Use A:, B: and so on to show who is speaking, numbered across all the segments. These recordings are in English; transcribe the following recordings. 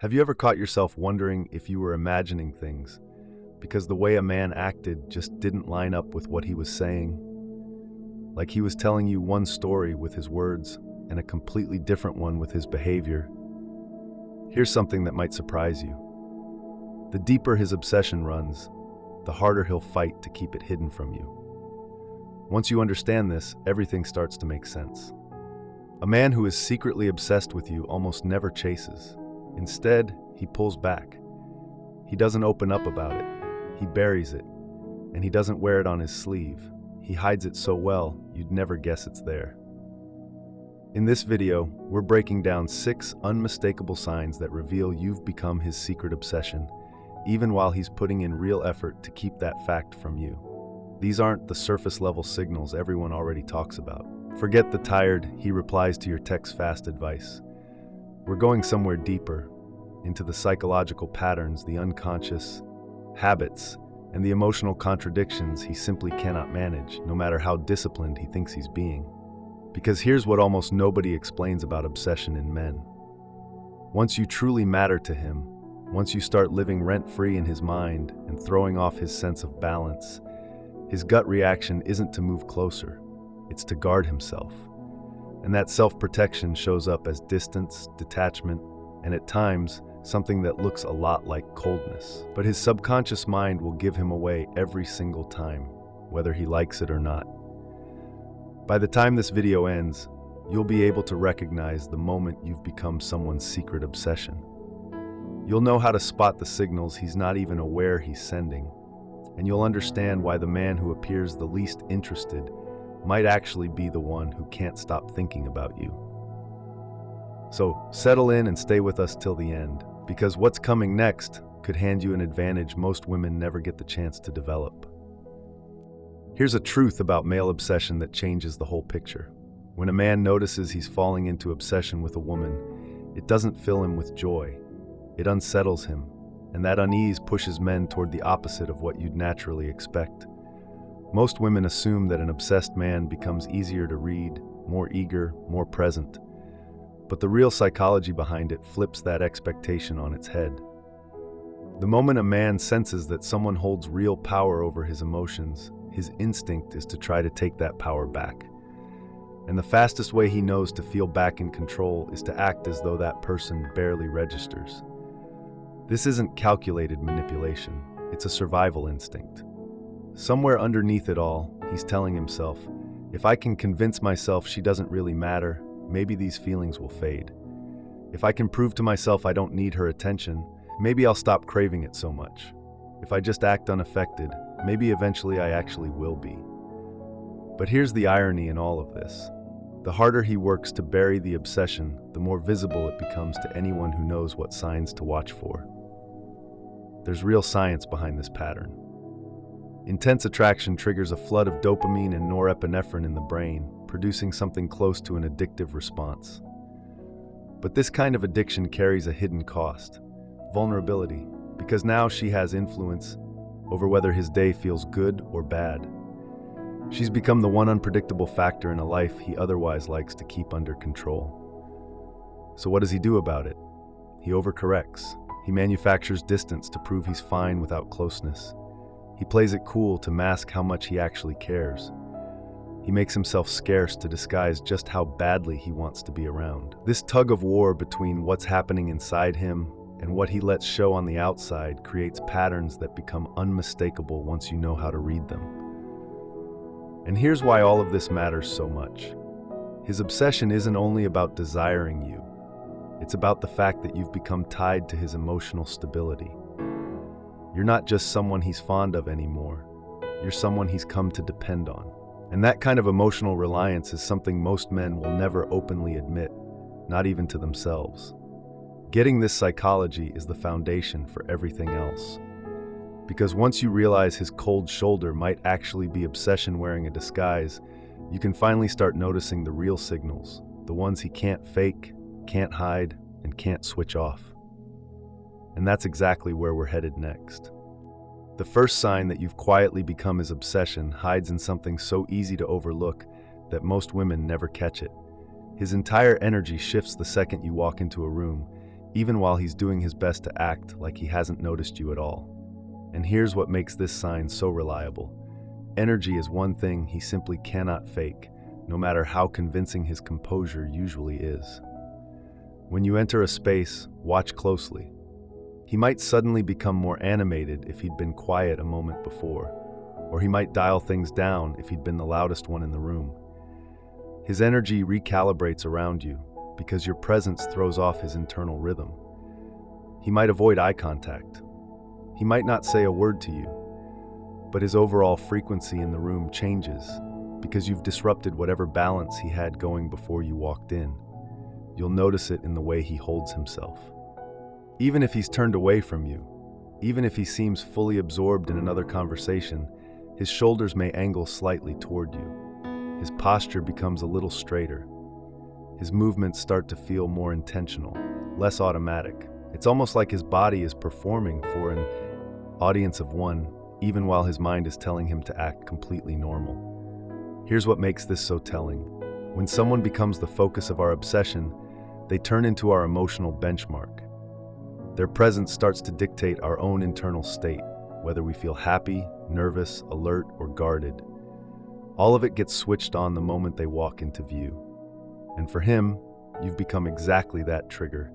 A: Have you ever caught yourself wondering if you were imagining things because the way a man acted just didn't line up with what he was saying? Like he was telling you one story with his words and a completely different one with his behavior. Here's something that might surprise you. The deeper his obsession runs, the harder he'll fight to keep it hidden from you. Once you understand this, everything starts to make sense. A man who is secretly obsessed with you almost never chases. Instead, he pulls back. He doesn't open up about it. He buries it. And he doesn't wear it on his sleeve. He hides it so well, you'd never guess it's there. In this video, we're breaking down 6 unmistakable signs that reveal you've become his secret obsession, even while he's putting in real effort to keep that fact from you. These aren't the surface-level signals everyone already talks about. Forget the tired, he replies to your text fast advice. We're going somewhere deeper, into the psychological patterns, the unconscious habits, and the emotional contradictions he simply cannot manage, no matter how disciplined he thinks he's being. Because here's what almost nobody explains about obsession in men. Once you truly matter to him, once you start living rent-free in his mind and throwing off his sense of balance, his gut reaction isn't to move closer, it's to guard himself. And that self-protection shows up as distance, detachment, and at times, something that looks a lot like coldness. But his subconscious mind will give him away every single time, whether he likes it or not. By the time this video ends, you'll be able to recognize the moment you've become someone's secret obsession. You'll know how to spot the signals he's not even aware he's sending, and you'll understand why the man who appears the least interested might actually be the one who can't stop thinking about you. So settle in and stay with us till the end, because what's coming next could hand you an advantage most women never get the chance to develop. Here's a truth about male obsession that changes the whole picture. When a man notices he's falling into obsession with a woman, it doesn't fill him with joy. It unsettles him, and that unease pushes men toward the opposite of what you'd naturally expect. Most women assume that an obsessed man becomes easier to read, more eager, more present. But the real psychology behind it flips that expectation on its head. The moment a man senses that someone holds real power over his emotions, his instinct is to try to take that power back. And the fastest way he knows to feel back in control is to act as though that person barely registers. This isn't calculated manipulation, it's a survival instinct. Somewhere underneath it all, he's telling himself, if I can convince myself she doesn't really matter, maybe these feelings will fade. If I can prove to myself I don't need her attention, maybe I'll stop craving it so much. If I just act unaffected, maybe eventually I actually will be. But here's the irony in all of this. The harder he works to bury the obsession, the more visible it becomes to anyone who knows what signs to watch for. There's real science behind this pattern. Intense attraction triggers a flood of dopamine and norepinephrine in the brain, producing something close to an addictive response. But this kind of addiction carries a hidden cost: vulnerability, because now she has influence over whether his day feels good or bad. She's become the one unpredictable factor in a life he otherwise likes to keep under control. So what does he do about it? He overcorrects. He manufactures distance to prove he's fine without closeness. He plays it cool to mask how much he actually cares. He makes himself scarce to disguise just how badly he wants to be around. This tug of war between what's happening inside him and what he lets show on the outside creates patterns that become unmistakable once you know how to read them. And here's why all of this matters so much. His obsession isn't only about desiring you. It's about the fact that you've become tied to his emotional stability. You're not just someone he's fond of anymore. You're someone he's come to depend on. And that kind of emotional reliance is something most men will never openly admit, not even to themselves. Getting this psychology is the foundation for everything else. Because once you realize his cold shoulder might actually be obsession wearing a disguise, you can finally start noticing the real signals, the ones he can't fake, can't hide, and can't switch off. And that's exactly where we're headed next. The first sign that you've quietly become his obsession hides in something so easy to overlook that most women never catch it. His entire energy shifts the second you walk into a room, even while he's doing his best to act like he hasn't noticed you at all. And here's what makes this sign so reliable. Energy is one thing he simply cannot fake, no matter how convincing his composure usually is. When you enter a space, watch closely. He might suddenly become more animated if he'd been quiet a moment before, or he might dial things down if he'd been the loudest one in the room. His energy recalibrates around you because your presence throws off his internal rhythm. He might avoid eye contact. He might not say a word to you, but his overall frequency in the room changes because you've disrupted whatever balance he had going before you walked in. You'll notice it in the way he holds himself. Even if he's turned away from you, even if he seems fully absorbed in another conversation, his shoulders may angle slightly toward you. His posture becomes a little straighter. His movements start to feel more intentional, less automatic. It's almost like his body is performing for an audience of one, even while his mind is telling him to act completely normal. Here's what makes this so telling. When someone becomes the focus of our obsession, they turn into our emotional benchmark. Their presence starts to dictate our own internal state, whether we feel happy, nervous, alert, or guarded. All of it gets switched on the moment they walk into view. And for him, you've become exactly that trigger,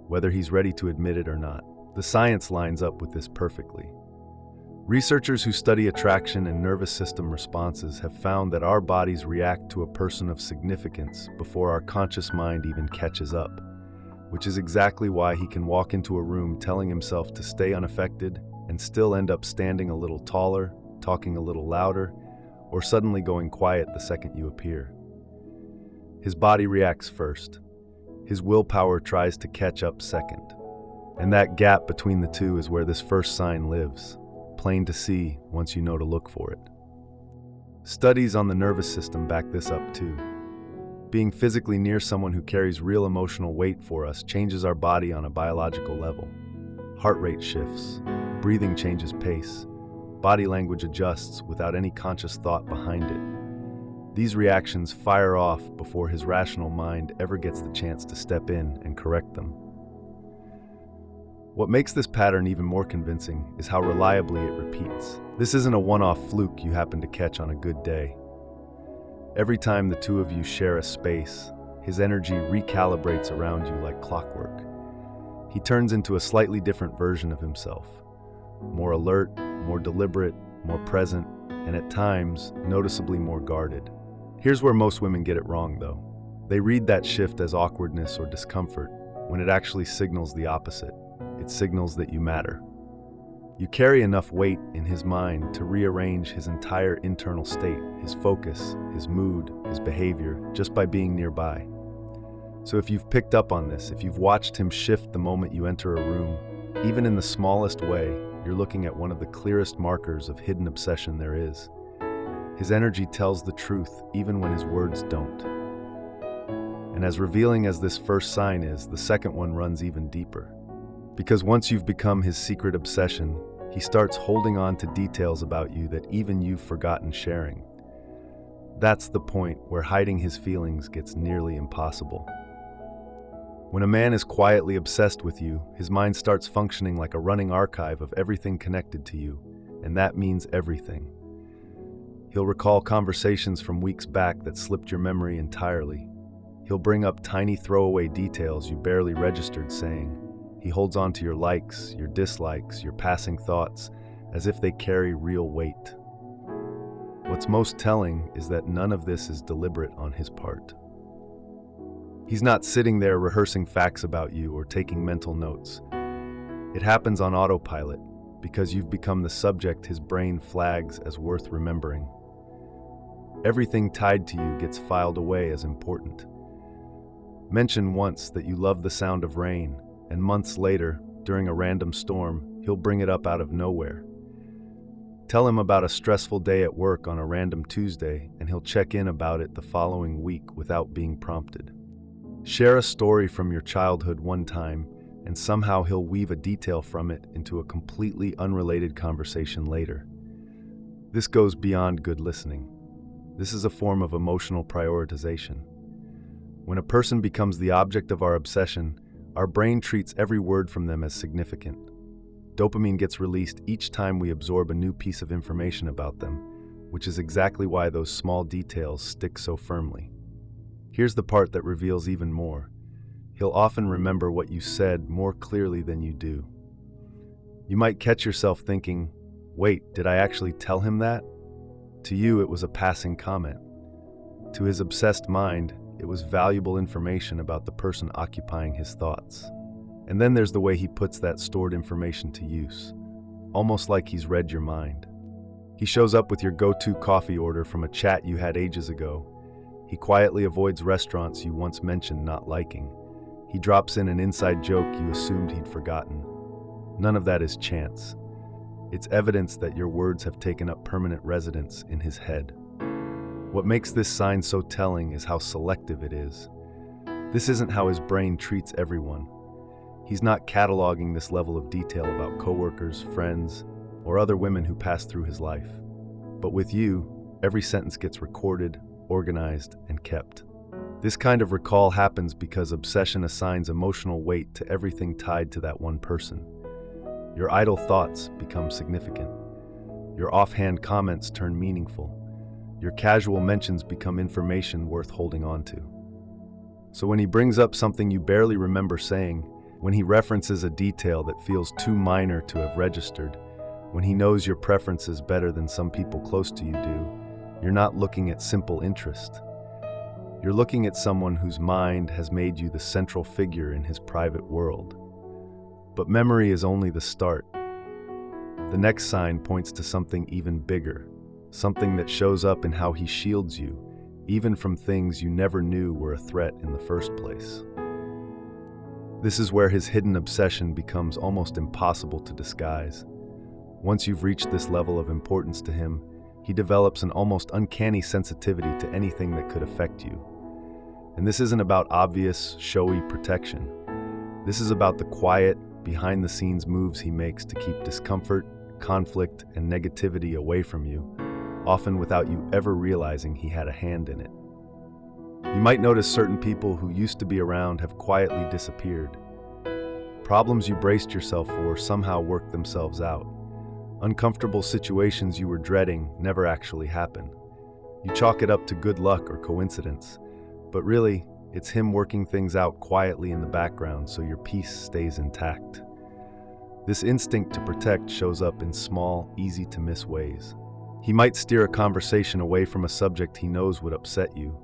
A: whether he's ready to admit it or not. The science lines up with this perfectly. Researchers who study attraction and nervous system responses have found that our bodies react to a person of significance before our conscious mind even catches up, which is exactly why he can walk into a room telling himself to stay unaffected and still end up standing a little taller, talking a little louder, or suddenly going quiet the second you appear. His body reacts first. His willpower tries to catch up second. And that gap between the two is where this first sign lives, plain to see once you know to look for it. Studies on the nervous system back this up too. Being physically near someone who carries real emotional weight for us changes our body on a biological level. Heart rate shifts, breathing changes pace, body language adjusts without any conscious thought behind it. These reactions fire off before his rational mind ever gets the chance to step in and correct them. What makes this pattern even more convincing is how reliably it repeats. This isn't a one-off fluke you happen to catch on a good day. Every time the two of you share a space, his energy recalibrates around you like clockwork. He turns into a slightly different version of himself. More alert, more deliberate, more present, and at times, noticeably more guarded. Here's where most women get it wrong, though. They read that shift as awkwardness or discomfort, when it actually signals the opposite. It signals that you matter. You carry enough weight in his mind to rearrange his entire internal state, his focus, his mood, his behavior, just by being nearby. So if you've picked up on this, if you've watched him shift the moment you enter a room, even in the smallest way, you're looking at one of the clearest markers of hidden obsession there is. His energy tells the truth even when his words don't. And as revealing as this first sign is, the second one runs even deeper. Because once you've become his secret obsession, he starts holding on to details about you that even you've forgotten sharing. That's the point where hiding his feelings gets nearly impossible. When a man is quietly obsessed with you, his mind starts functioning like a running archive of everything connected to you, and that means everything. He'll recall conversations from weeks back that slipped your memory entirely. He'll bring up tiny throwaway details you barely registered, saying, he holds on to your likes, your dislikes, your passing thoughts, as if they carry real weight. What's most telling is that none of this is deliberate on his part. He's not sitting there rehearsing facts about you or taking mental notes. It happens on autopilot because you've become the subject his brain flags as worth remembering. Everything tied to you gets filed away as important. Mention once that you love the sound of rain, and months later, during a random storm, he'll bring it up out of nowhere. Tell him about a stressful day at work on a random Tuesday, and he'll check in about it the following week without being prompted. Share a story from your childhood one time, and somehow he'll weave a detail from it into a completely unrelated conversation later. This goes beyond good listening. This is a form of emotional prioritization. When a person becomes the object of our obsession, Our brain treats every word from them as significant. Dopamine gets released each time we absorb a new piece of information about them, which is exactly why those small details stick so firmly. Here's the part that reveals even more. He'll often remember what you said more clearly than you do. You might catch yourself thinking, wait, did I actually tell him that? To you, it was a passing comment. To his obsessed mind, it was valuable information about the person occupying his thoughts. And then there's the way he puts that stored information to use, almost like he's read your mind. He shows up with your go-to coffee order from a chat you had ages ago. He quietly avoids restaurants you once mentioned not liking. He drops in an inside joke you assumed he'd forgotten. None of that is chance. It's evidence that your words have taken up permanent residence in his head. What makes this sign so telling is how selective it is. This isn't how his brain treats everyone. He's not cataloging this level of detail about coworkers, friends, or other women who pass through his life. But with you, every sentence gets recorded, organized, and kept. This kind of recall happens because obsession assigns emotional weight to everything tied to that one person. Your idle thoughts become significant. Your offhand comments turn meaningful. Your casual mentions become information worth holding on to. So when he brings up something you barely remember saying, when he references a detail that feels too minor to have registered, when he knows your preferences better than some people close to you do, you're not looking at simple interest. You're looking at someone whose mind has made you the central figure in his private world. But memory is only the start. The next sign points to something even bigger, something that shows up in how he shields you, even from things you never knew were a threat in the first place. This is where his hidden obsession becomes almost impossible to disguise. Once you've reached this level of importance to him, he develops an almost uncanny sensitivity to anything that could affect you. And this isn't about obvious, showy protection. This is about the quiet, behind-the-scenes moves he makes to keep discomfort, conflict, and negativity away from you, often without you ever realizing he had a hand in it. You might notice certain people who used to be around have quietly disappeared. Problems you braced yourself for somehow worked themselves out. Uncomfortable situations you were dreading never actually happen. You chalk it up to good luck or coincidence, but really, it's him working things out quietly in the background so your peace stays intact. This instinct to protect shows up in small, easy-to-miss ways. He might steer a conversation away from a subject he knows would upset you.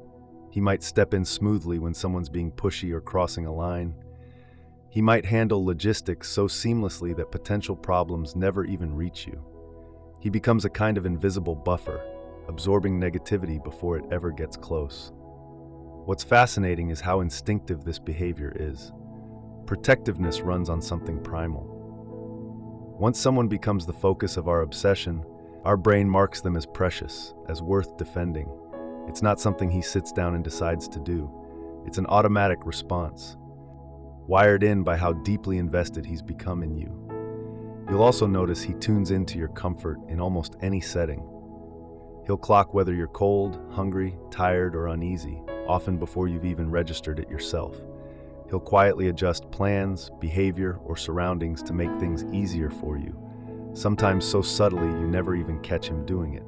A: He might step in smoothly when someone's being pushy or crossing a line. He might handle logistics so seamlessly that potential problems never even reach you. He becomes a kind of invisible buffer, absorbing negativity before it ever gets close. What's fascinating is how instinctive this behavior is. Protectiveness runs on something primal. Once someone becomes the focus of our obsession, our brain marks them as precious, as worth defending. It's not something he sits down and decides to do. It's an automatic response, wired in by how deeply invested he's become in you. You'll also notice he tunes into your comfort in almost any setting. He'll clock whether you're cold, hungry, tired, or uneasy, often before you've even registered it yourself. He'll quietly adjust plans, behavior, or surroundings to make things easier for you, sometimes so subtly you never even catch him doing it.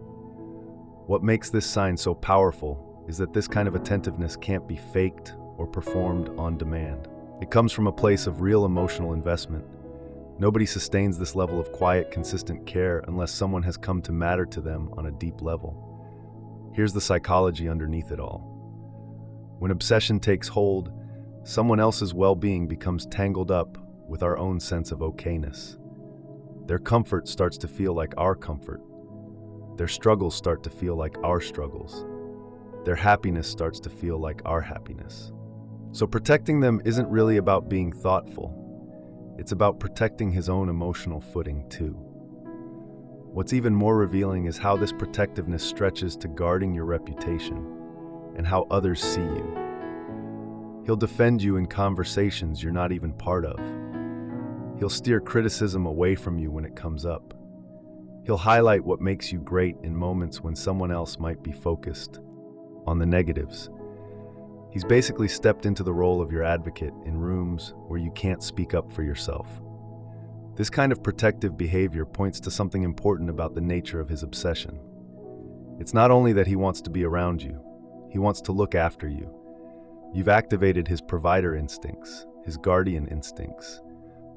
A: What makes this sign so powerful is that this kind of attentiveness can't be faked or performed on demand. It comes from a place of real emotional investment. Nobody sustains this level of quiet, consistent care unless someone has come to matter to them on a deep level. Here's the psychology underneath it all. When obsession takes hold, someone else's well-being becomes tangled up with our own sense of okayness. Their comfort starts to feel like our comfort. Their struggles start to feel like our struggles. Their happiness starts to feel like our happiness. So protecting them isn't really about being thoughtful. It's about protecting his own emotional footing too. What's even more revealing is how this protectiveness stretches to guarding your reputation and how others see you. He'll defend you in conversations you're not even part of. He'll steer criticism away from you when it comes up. He'll highlight what makes you great in moments when someone else might be focused on the negatives. He's basically stepped into the role of your advocate in rooms where you can't speak up for yourself. This kind of protective behavior points to something important about the nature of his obsession. It's not only that he wants to be around you, he wants to look after you. You've activated his provider instincts, his guardian instincts,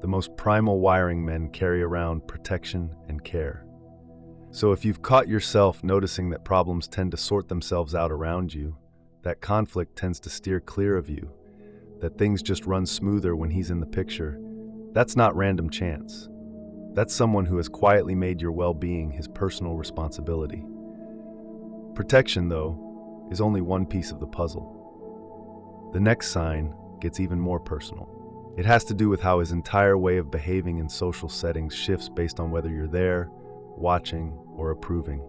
A: the most primal wiring men carry around: protection and care. So if you've caught yourself noticing that problems tend to sort themselves out around you, that conflict tends to steer clear of you, that things just run smoother when he's in the picture, that's not random chance. That's someone who has quietly made your well-being his personal responsibility. Protection, though, is only one piece of the puzzle. The next sign gets even more personal. It has to do with how his entire way of behaving in social settings shifts based on whether you're there, watching, or approving.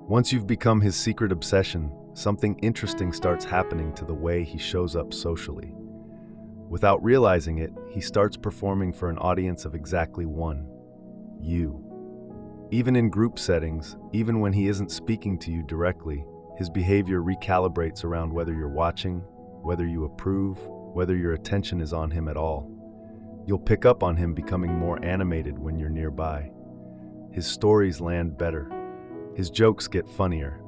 A: Once you've become his secret obsession, something interesting starts happening to the way he shows up socially. Without realizing it, he starts performing for an audience of exactly one: you. Even in group settings, even when he isn't speaking to you directly, his behavior recalibrates around whether you're watching, whether you approve, whether your attention is on him at all. You'll pick up on him becoming more animated when you're nearby. His stories land better. His jokes get funnier.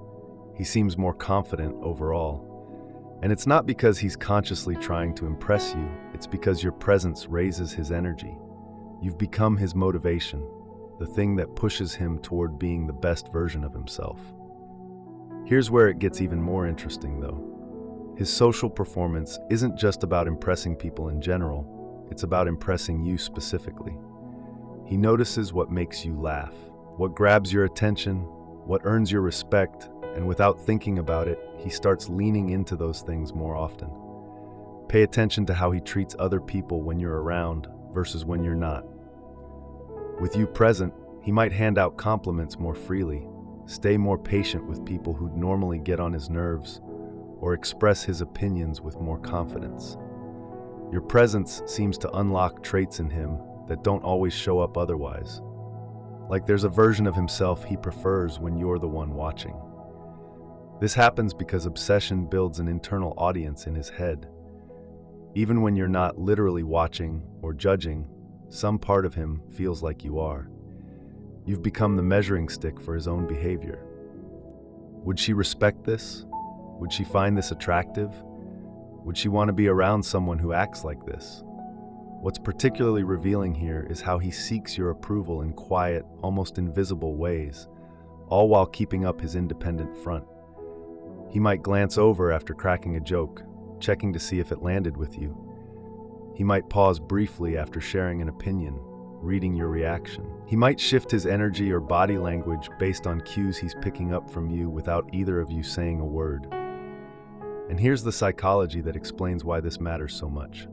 A: He seems more confident overall. And it's not because he's consciously trying to impress you, it's because your presence raises his energy. You've become his motivation, the thing that pushes him toward being the best version of himself. Here's where it gets even more interesting, though. His social performance isn't just about impressing people in general, it's about impressing you specifically. He notices what makes you laugh, what grabs your attention, what earns your respect, and without thinking about it, he starts leaning into those things more often. Pay attention to how he treats other people when you're around versus when you're not. With you present, he might hand out compliments more freely, stay more patient with people who'd normally get on his nerves, or express his opinions with more confidence. Your presence seems to unlock traits in him that don't always show up otherwise. Like there's a version of himself he prefers when you're the one watching. This happens because obsession builds an internal audience in his head. Even when you're not literally watching or judging, some part of him feels like you are. You've become the measuring stick for his own behavior. Would she respect this? Would she find this attractive? Would she want to be around someone who acts like this? What's particularly revealing here is how he seeks your approval in quiet, almost invisible ways, all while keeping up his independent front. He might glance over after cracking a joke, checking to see if it landed with you. He might pause briefly after sharing an opinion, reading your reaction. He might shift his energy or body language based on cues he's picking up from you without either of you saying a word. And here's the psychology that explains why this matters so much.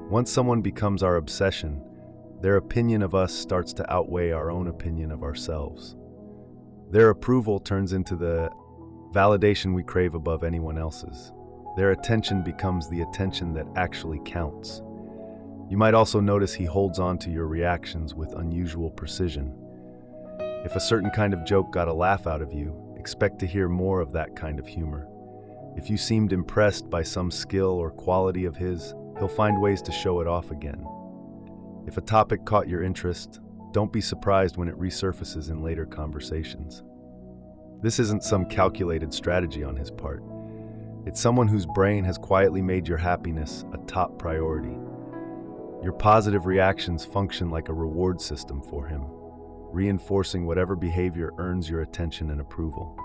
A: Once someone becomes our obsession, their opinion of us starts to outweigh our own opinion of ourselves. Their approval turns into the validation we crave above anyone else's. Their attention becomes the attention that actually counts. You might also notice he holds on to your reactions with unusual precision. If a certain kind of joke got a laugh out of you, expect to hear more of that kind of humor. If you seemed impressed by some skill or quality of his, he'll find ways to show it off again. If a topic caught your interest, don't be surprised when it resurfaces in later conversations. This isn't some calculated strategy on his part. It's someone whose brain has quietly made your happiness a top priority. Your positive reactions function like a reward system for him, reinforcing whatever behavior earns your attention and approval.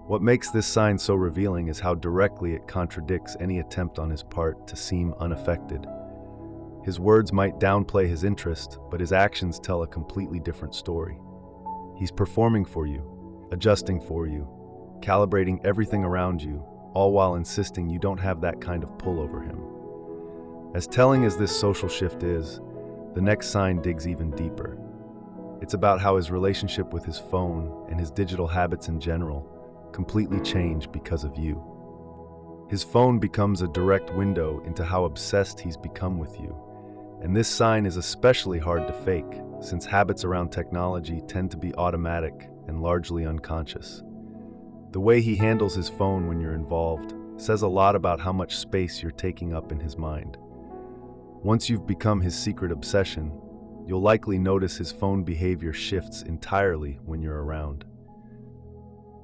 A: What makes this sign so revealing is how directly it contradicts any attempt on his part to seem unaffected. His words might downplay his interest, but his actions tell a completely different story. He's performing for you, adjusting for you, calibrating everything around you, all while insisting you don't have that kind of pull over him. As telling as this social shift is, the next sign digs even deeper. It's about how his relationship with his phone and his digital habits in general completely change because of you. His phone becomes a direct window into how obsessed he's become with you. And this sign is especially hard to fake, since habits around technology tend to be automatic and largely unconscious. The way he handles his phone when you're involved says a lot about how much space you're taking up in his mind. Once you've become his secret obsession, you'll likely notice his phone behavior shifts entirely when you're around.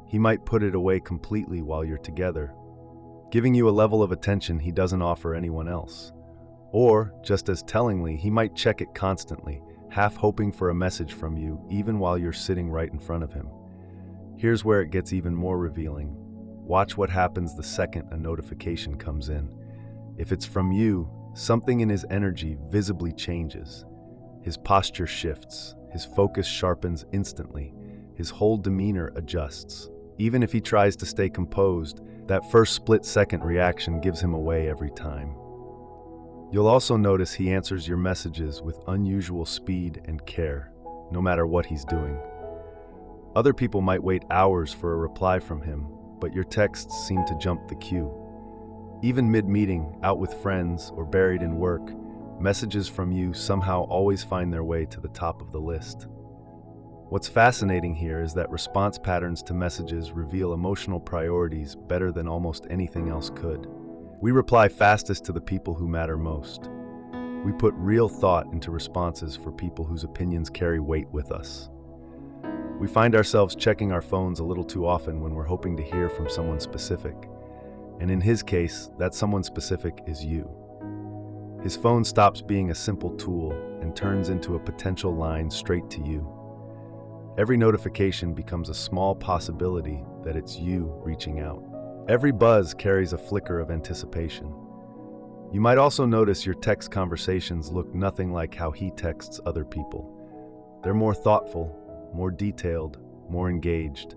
A: He might put it away completely while you're together, giving you a level of attention he doesn't offer anyone else. Or, just as tellingly, he might check it constantly, half hoping for a message from you, even while you're sitting right in front of him. Here's where it gets even more revealing. Watch what happens the second a notification comes in. If it's from you, something in his energy visibly changes. His posture shifts, his focus sharpens instantly, his whole demeanor adjusts. Even if he tries to stay composed, that first split-second reaction gives him away every time. You'll also notice he answers your messages with unusual speed and care, no matter what he's doing. Other people might wait hours for a reply from him, but your texts seem to jump the queue. Even mid-meeting, out with friends, or buried in work, messages from you somehow always find their way to the top of the list. What's fascinating here is that response patterns to messages reveal emotional priorities better than almost anything else could. We reply fastest to the people who matter most. We put real thought into responses for people whose opinions carry weight with us. We find ourselves checking our phones a little too often when we're hoping to hear from someone specific. And in his case, that someone specific is you. His phone stops being a simple tool and turns into a potential line straight to you. Every notification becomes a small possibility that it's you reaching out. Every buzz carries a flicker of anticipation. You might also notice your text conversations look nothing like how he texts other people. They're more thoughtful, more detailed, more engaged.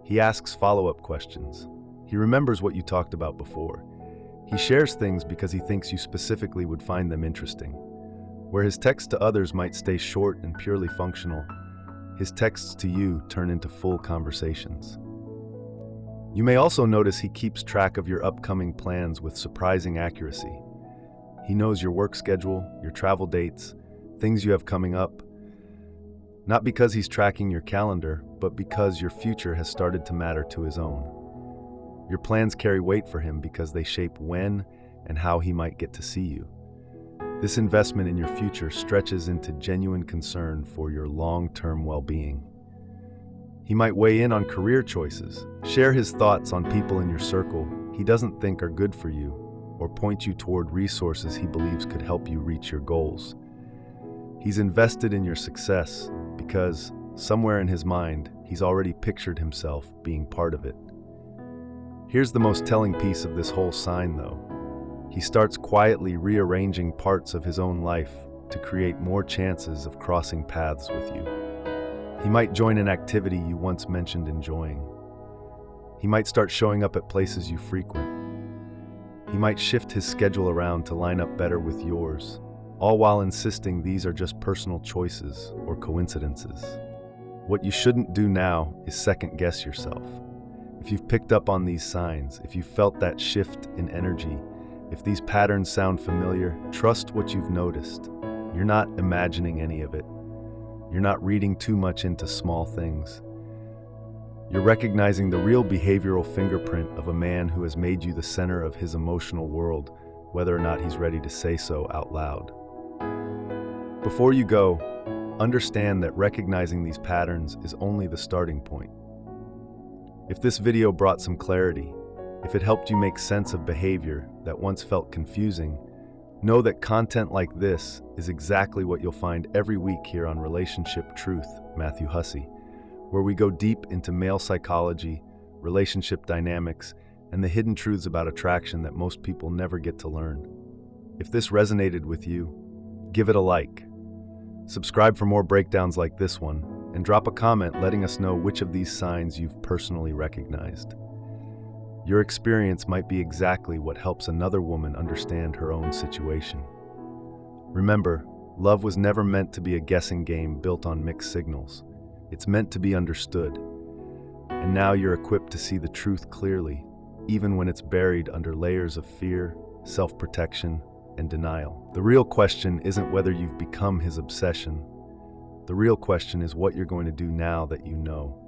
A: He asks follow-up questions. He remembers what you talked about before. He shares things because he thinks you specifically would find them interesting. Where his texts to others might stay short and purely functional, his texts to you turn into full conversations. You may also notice he keeps track of your upcoming plans with surprising accuracy. He knows your work schedule, your travel dates, things you have coming up. Not because he's tracking your calendar, but because your future has started to matter to his own. Your plans carry weight for him because they shape when and how he might get to see you. This investment in your future stretches into genuine concern for your long-term well-being. He might weigh in on career choices, share his thoughts on people in your circle he doesn't think are good for you, or point you toward resources he believes could help you reach your goals. He's invested in your success because, somewhere in his mind, he's already pictured himself being part of it. Here's the most telling piece of this whole sign, though. He starts quietly rearranging parts of his own life to create more chances of crossing paths with you. He might join an activity you once mentioned enjoying. He might start showing up at places you frequent. He might shift his schedule around to line up better with yours, all while insisting these are just personal choices or coincidences. What you shouldn't do now is second-guess yourself. If you've picked up on these signs, if you've felt that shift in energy, if these patterns sound familiar, trust what you've noticed. You're not imagining any of it. You're not reading too much into small things. You're recognizing the real behavioral fingerprint of a man who has made you the center of his emotional world, whether or not he's ready to say so out loud. Before you go, understand that recognizing these patterns is only the starting point. If this video brought some clarity, if it helped you make sense of behavior that once felt confusing, know that content like this is exactly what you'll find every week here on Relationship Truth, Matthew Hussey, where we go deep into male psychology, relationship dynamics, and the hidden truths about attraction that most people never get to learn. If this resonated with you, give it a like. Subscribe for more breakdowns like this one, and drop a comment letting us know which of these signs you've personally recognized. Your experience might be exactly what helps another woman understand her own situation. Remember, love was never meant to be a guessing game built on mixed signals. It's meant to be understood. And now you're equipped to see the truth clearly, even when it's buried under layers of fear, self-protection, and denial. The real question isn't whether you've become his obsession. The real question is what you're going to do now that you know.